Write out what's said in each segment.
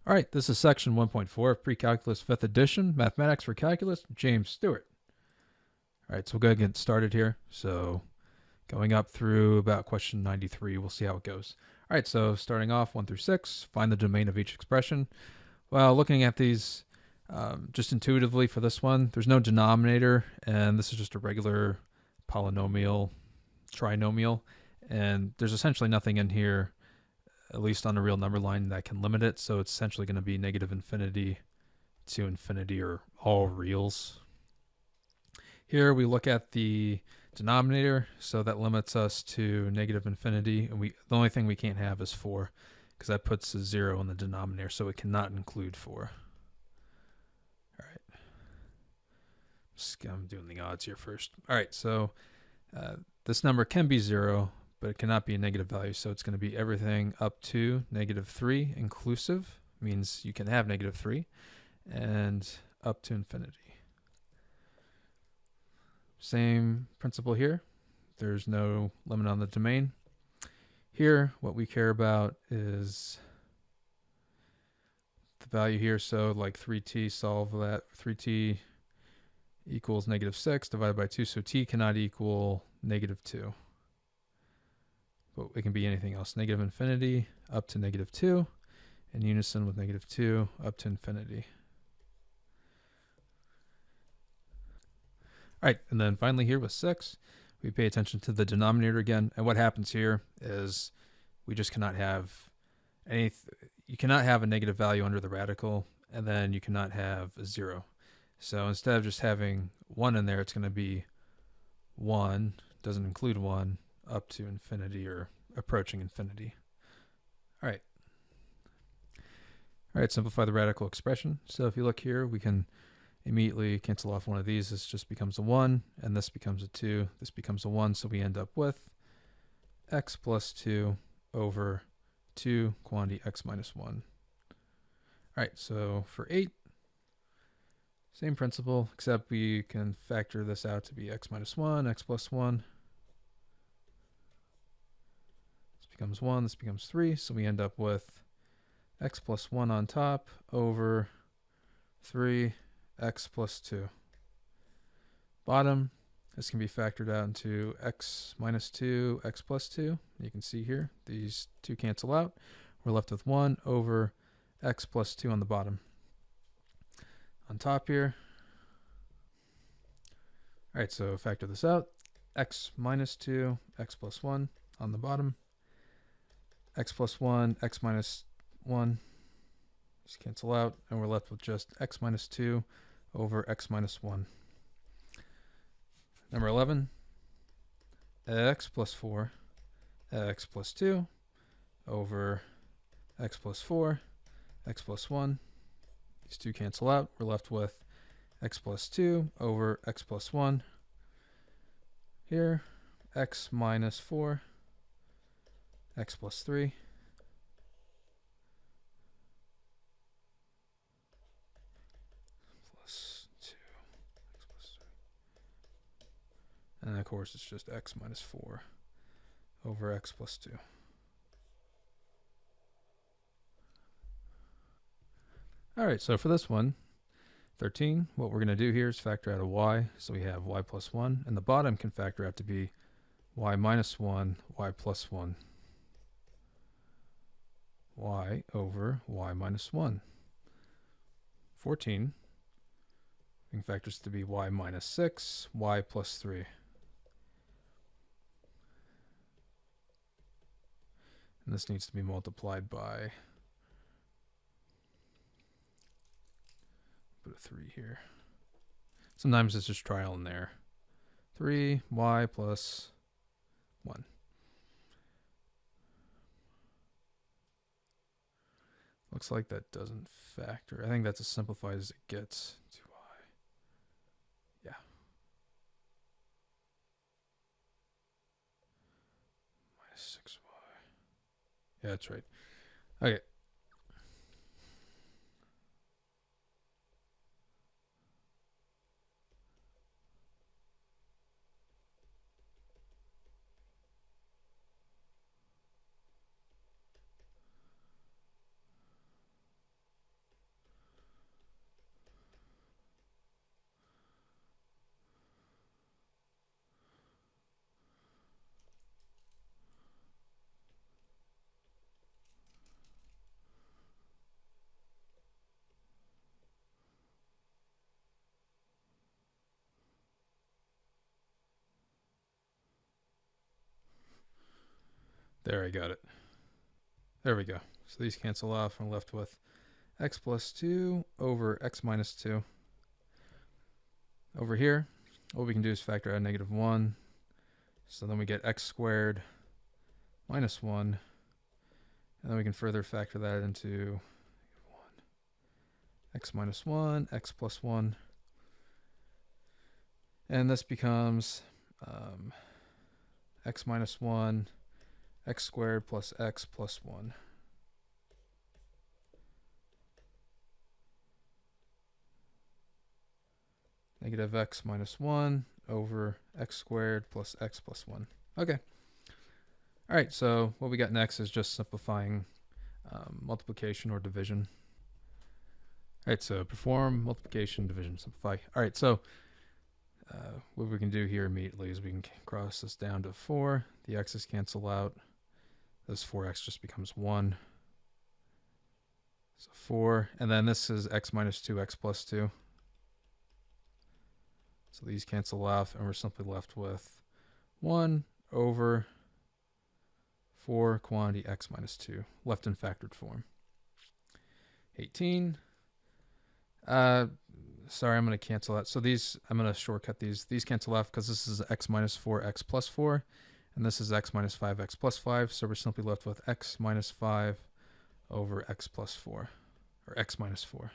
All right, this is section 1.4 of Precalculus 5th edition, Mathematics for Calculus, James Stewart. All right, so we'll go ahead and get started here. So going up through about question 93, we'll see how it goes. All right, so starting off 1 through 6, find the domain of each expression. Well, looking at these just intuitively for this one, there's no denominator, and this is just a regular polynomial, trinomial, and there's essentially nothing in here, at least on a real number line, that can limit it. So it's essentially going to be negative infinity to infinity, or all reals. Here we look at the denominator, so that limits us to negative infinity, and the only thing we can't have is 4, because that puts a 0 in the denominator, so it cannot include 4. All right. I'm doing the odds here first. All right, so this number can be 0, but it cannot be a negative value, so it's going to be everything up to negative 3 inclusive, means you can have negative 3, and up to infinity. Same principle here. There's no limit on the domain. Here, what we care about is the value here. So like 3t, solve that. 3t equals negative 6 divided by 2. So t cannot equal negative 2. But it can be anything else. Negative infinity up to negative 2, in unison with negative 2 up to infinity. All right, and then finally here with 6, we pay attention to the denominator again. And what happens here is we just cannot have you cannot have a negative value under the radical, and then you cannot have a 0. So instead of just having 1 in there, it's going to be 1, doesn't include 1, up to infinity or approaching infinity. All right. All right, simplify the radical expression. So if you look here, we can immediately cancel off one of these. This just becomes a 1, and this becomes a 2. This becomes a 1, so we end up with x plus 2 over 2 quantity x minus 1. All right, so for 8, same principle, except we can factor this out to be x minus 1, x plus 1. This becomes 1, this becomes 3, so we end up with x plus 1 on top over 3 x plus 2. Bottom, this can be factored out into x minus 2, x plus 2. You can see here, these two cancel out. We're left with 1 over x plus 2 on the bottom. On top here, all right, so factor this out. X minus 2, x plus 1 on the bottom. X plus 1, x minus 1. Just cancel out, and we're left with just x minus 2 over x minus 1. Number 11, x plus 4, x plus 2 over x plus 4, x plus 1. These two cancel out. We're left with x plus 2 over x plus 1. Here, x minus 4, x plus 3. And of course, it's just x minus 4 over x plus 2. All right, so for this one, 13, what we're going to do here is factor out a y. So we have y plus 1, and the bottom can factor out to be y minus 1, y plus 1. Y over y minus 1. 14, we can factor this to be y minus 6, y plus 3. And this needs to be multiplied by, put a 3 here. Sometimes it's just trial and error. 3y plus 1. Looks like that doesn't factor. I think that's as simplified as it gets. 2y. Yeah. Minus 6y. Yeah, that's right. Okay. There, I got it. There we go. So these cancel off. I'm left with x plus 2 over x minus 2. Over here, what we can do is factor out negative 1. So then we get x squared minus 1. And then we can further factor that into 1. X minus 1, x plus 1. And this becomes x minus 1, x squared plus x plus 1. Negative x minus 1 over x squared plus x plus 1. Okay. All right, so what we got next is just simplifying multiplication or division. All right, so perform multiplication, division, simplify. All right, so what we can do here immediately is we can cross this down to 4. The x's cancel out. This 4x just becomes 1. So 4. And then this is x minus 2x plus 2. So these cancel off, and we're simply left with 1 over 4 quantity x minus 2, left in factored form. 18. Sorry, I'm going to cancel that. So these, I'm going to shortcut these. These cancel off because this is x minus 4x plus 4, and this is x minus 5x plus 5. So we're simply left with x minus 5 over x plus 4, or x minus 4.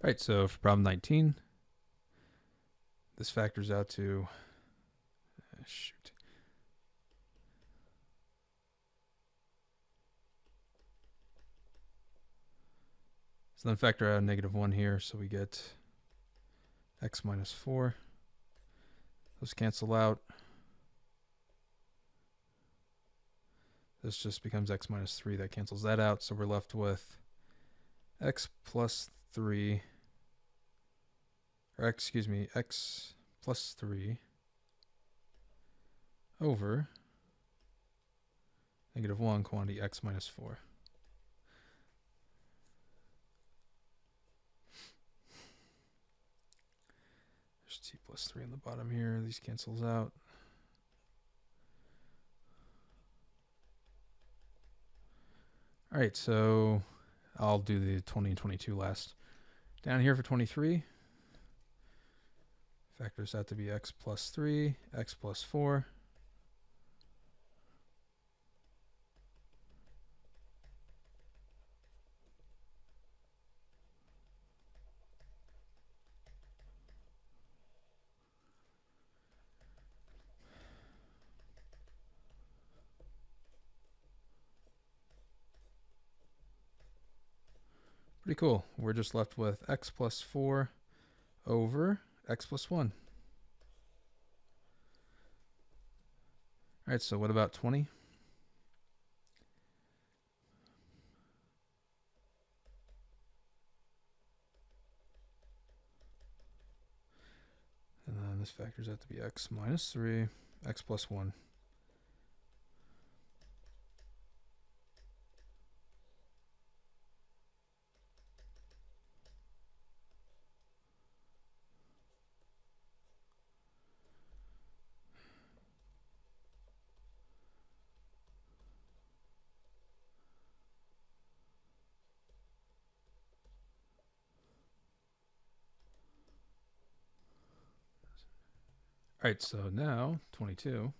All right, so for problem 19, this factors out to, shoot. So then factor out a negative 1 here, so we get x minus 4. Those cancel out. This just becomes x minus 3. That cancels that out, so we're left with x plus 3, or excuse me, x plus 3 over negative 1 quantity x minus 4. There's t plus 3 on the bottom here. These cancels out. All right, so I'll do the 20 and 22 last. Down here for 23, factors out to be x plus 3, x plus 4. Pretty cool. We're just left with x plus 4 over x plus 1. All right, so what about 20? And then this factors out to be x minus 3, x plus 1. All right, so now 22.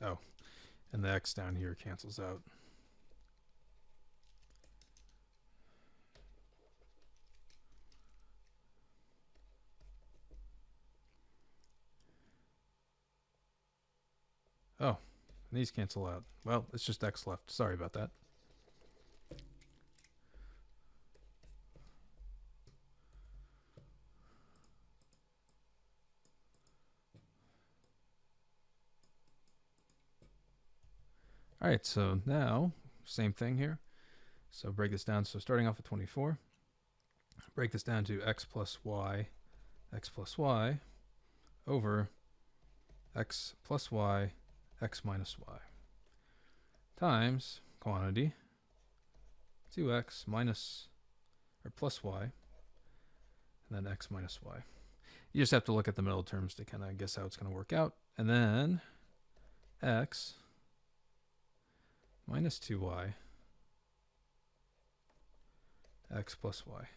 Oh, and the x down here cancels out. Oh, and these cancel out. Well, it's just x left. Sorry about that. All right, so now, same thing here. So break this down. So starting off with 24, break this down to x plus y over x plus y, x minus y, times quantity 2x minus or plus y, and then x minus y. You just have to look at the middle terms to kind of guess how it's going to work out. And then x minus 2y, x plus y.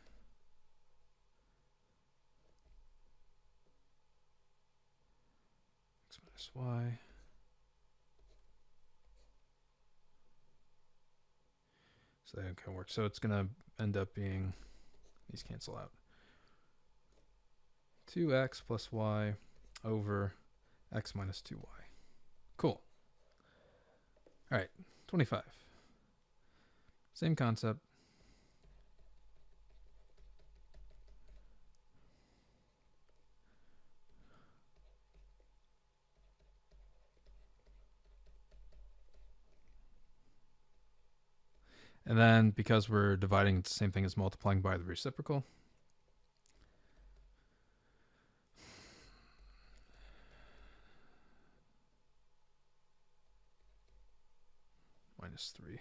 X minus y. So that can work. So it's going to end up being, these cancel out, 2x plus y over x minus 2y. Cool. All right, 25. Same concept. And then because we're dividing, it's the same thing as multiplying by the reciprocal. Minus 3.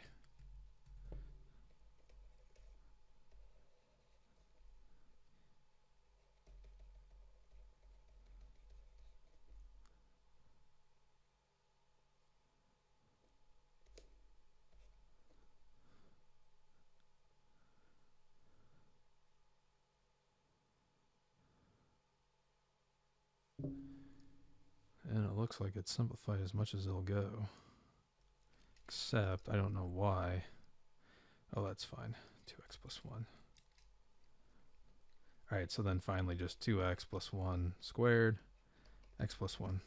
And it looks like it's simplified as much as it'll go. Except, I don't know why. Oh, that's fine. 2x plus 1. All right, so then finally just 2x plus 1 squared, x plus 1.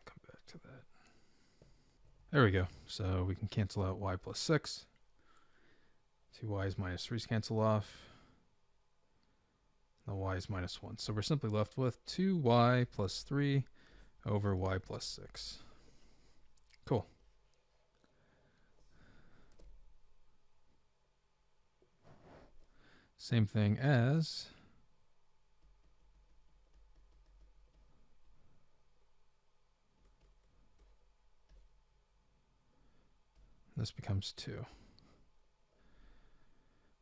Come back to that. There we go. So we can cancel out y plus 6. 2y's minus 3's cancel off. The y's minus 1. So we're simply left with 2y plus 3 over y plus 6. Cool. Same thing as this becomes 2.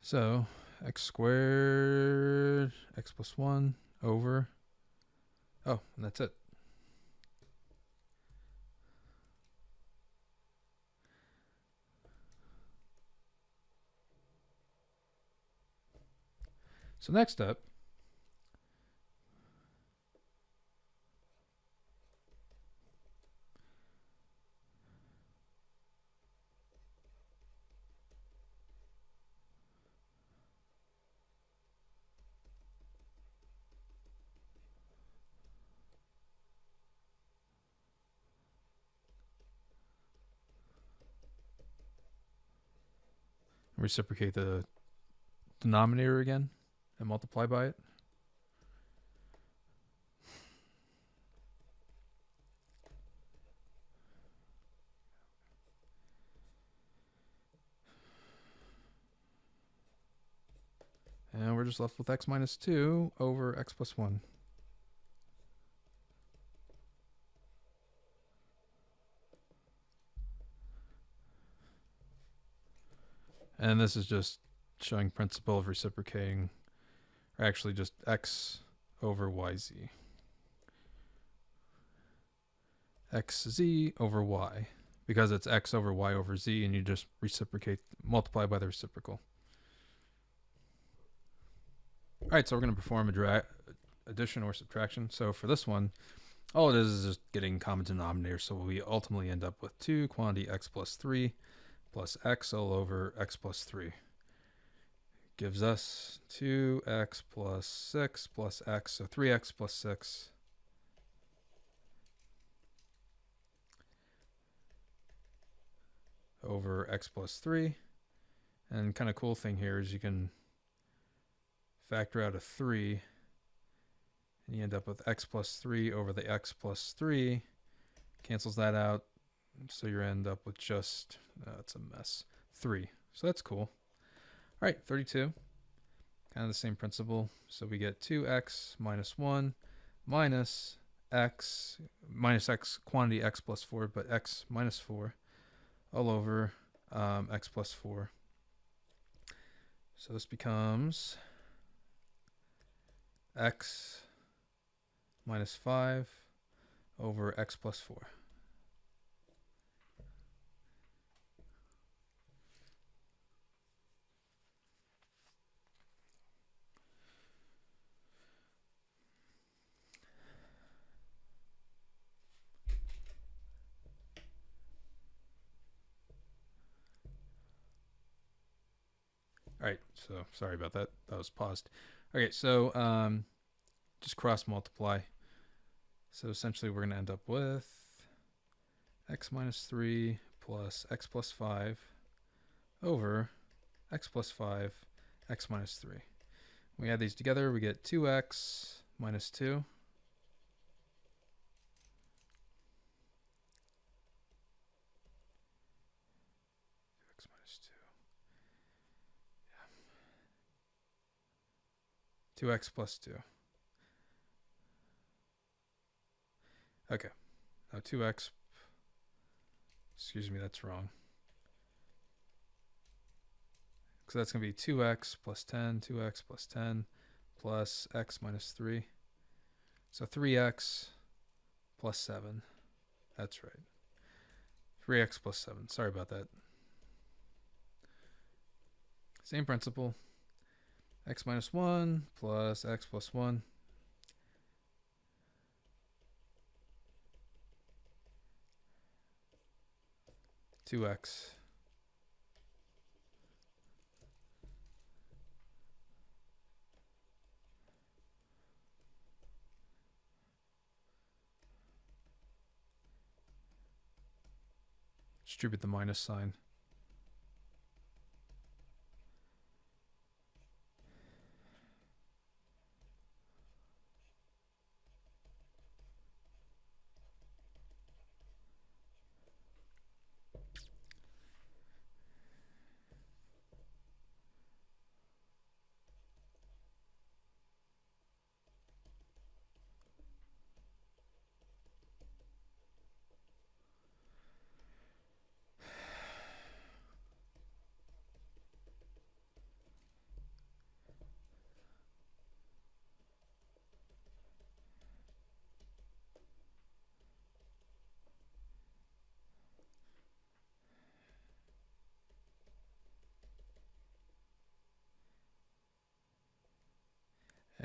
So x squared, x plus 1 over, oh, and that's it. So next up, reciprocate the denominator again and multiply by it. And we're just left with x minus 2 over x plus 1. And this is just showing principle of reciprocating, or actually just x over yz. xz over y, because it's x over y over z, and you just reciprocate, multiply by the reciprocal. All right, so we're going to perform addition or subtraction. So for this one, all it is just getting common denominator. So we ultimately end up with 2 quantity x plus 3 plus x all over x plus 3. Gives us 2x plus 6 plus x, so 3x plus 6 over x plus 3. And kind of cool thing here is you can factor out a 3, and you end up with x plus 3 over the x plus 3. Cancels that out, so you end up with just, it's a mess, 3. So that's cool. All right, 32. Kind of the same principle. So we get 2x minus 1 minus x quantity x plus 4, but x minus 4 all over x plus 4. So this becomes x minus 5 over x plus 4. All right, so sorry about that. That was paused. Okay, so just cross multiply. So essentially we're going to end up with x minus 3 plus x plus 5 over x plus 5, x minus 3. We add these together, we get 2x minus 2. X minus 2. 2x plus 2. Okay. Now 2x, excuse me, that's wrong. So that's going to be 2x plus 10, 2x plus 10 plus x minus 3. So 3x plus 7. That's right. 3x plus 7. Sorry about that. Same principle. X minus 1 plus x plus 1. Two x distribute the minus sign.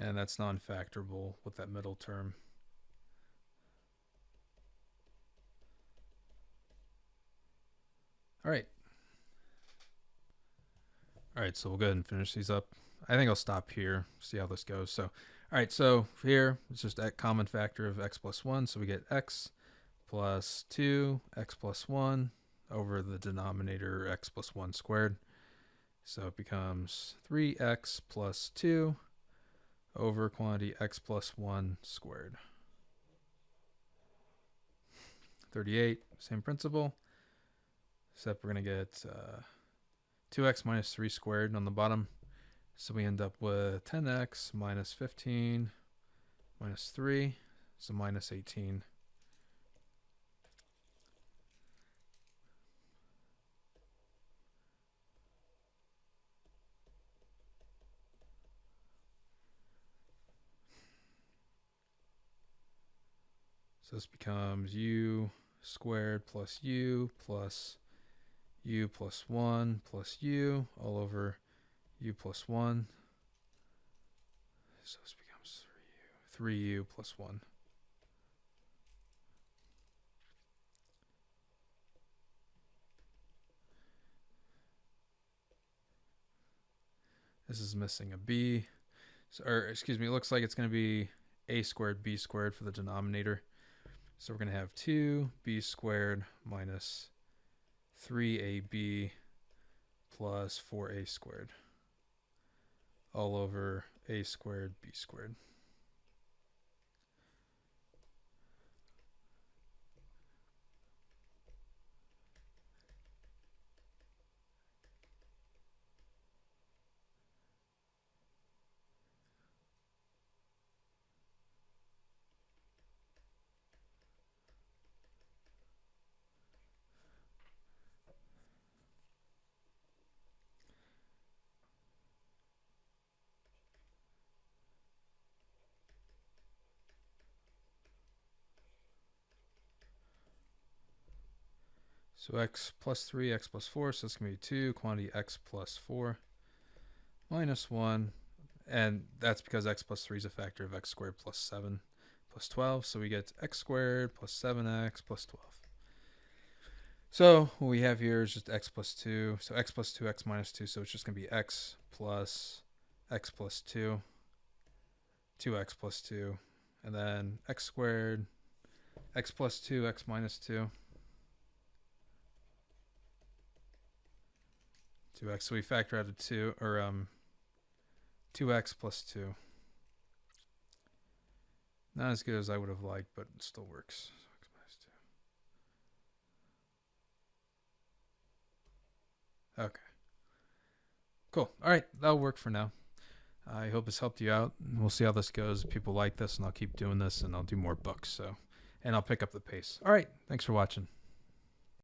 And that's non-factorable with that middle term. All right. All right, so we'll go ahead and finish these up. I think I'll stop here, see how this goes. So, all right, so here it's just a common factor of x plus 1. So we get x plus 2, x plus 1 over the denominator x plus 1 squared. So it becomes 3x plus 2 over quantity x plus 1 squared. 38, same principle, except we're going to get 2x minus 3 squared on the bottom. So we end up with 10x minus 15 minus 3, so minus 18. So this becomes u squared plus u plus 1 plus u all over u plus 1. So this becomes 3u plus 1. This is missing a b. So, or excuse me, it looks like it's going to be a squared b squared for the denominator. So we're going to have 2b squared minus 3ab plus 4a squared all over a squared b squared. So x plus 3, x plus 4, so it's going to be 2, quantity x plus 4, minus 1, and that's because x plus 3 is a factor of x squared plus 7 plus 12, so we get x squared plus 7x plus 12. So what we have here is just x plus 2, so x plus 2, x minus 2, so it's just going to be x plus 2, 2x plus 2, and then x squared, x plus 2, x minus 2, 2x, so we factor out a 2, or 2x plus 2. Not as good as I would have liked, but it still works. So x minus 2. Okay. Cool. All right, that'll work for now. I hope this helped you out. We'll see how this goes. People like this, and I'll keep doing this, and I'll do more books. And I'll pick up the pace. All right, thanks for watching.